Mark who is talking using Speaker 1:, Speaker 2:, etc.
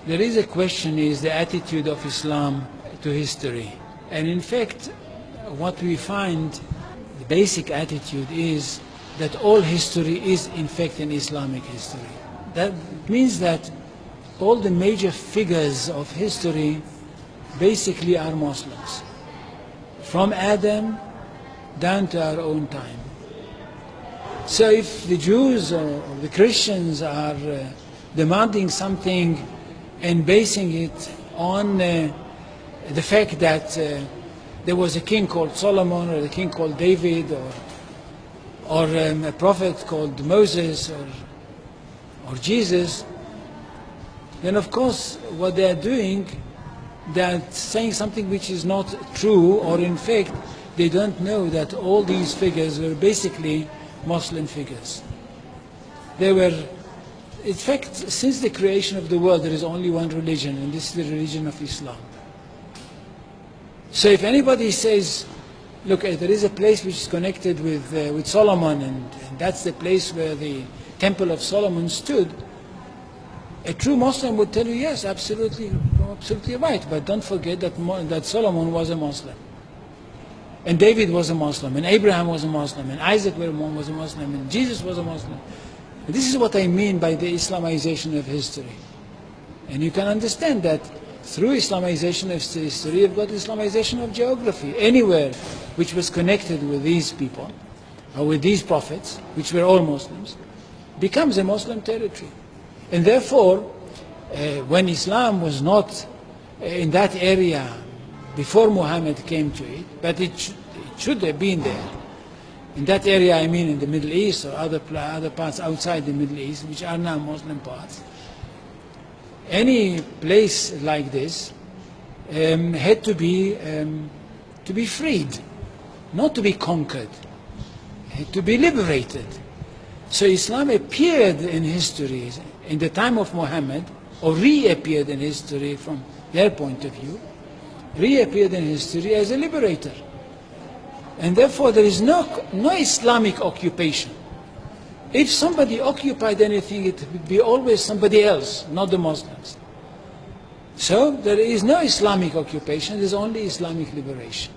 Speaker 1: There is a question, is the attitude of Islam to history. And in fact, what we find, the basic attitude is that all history is in fact an Islamic history. That means that all the major figures of history basically are Muslims. From Adam down to our own time. So if the Jews or the Christians are demanding something and basing it on the fact that there was a king called Solomon, or a king called David, or a prophet called Moses, or Jesus, then of course what they are doing, they are saying something which is not true, or in fact they don't know that all these figures were basically Muslim figures. They were, in fact, since the creation of the world there is only one religion, and this is the religion of Islam. So if anybody says, look, there is a place which is connected with Solomon, and that's the place where the Temple of Solomon stood, a true Muslim would tell you, yes, absolutely right, but don't forget that Solomon was a Muslim. And David was a Muslim, and Abraham was a Muslim, and Isaac was a Muslim, and Jesus was a Muslim. And this is what I mean by the Islamization of history. And you can understand that through Islamization of history, you've got Islamization of geography. Anywhere which was connected with these people, or with these prophets, which were all Muslims, becomes a Muslim territory. And therefore, when Islam was not in that area before Muhammad came to it, but it should have been there. In that area, I mean in the Middle East or other parts outside the Middle East, which are now Muslim parts. Any place like this had to be freed, not to be conquered, had to be liberated. So Islam appeared in history in the time of Muhammad, or reappeared in history from their point of view, reappeared in history as a liberator. And therefore there is no Islamic occupation. If somebody occupied anything, it would be always somebody else, not the Muslims. So there is no Islamic occupation, there is only Islamic liberation.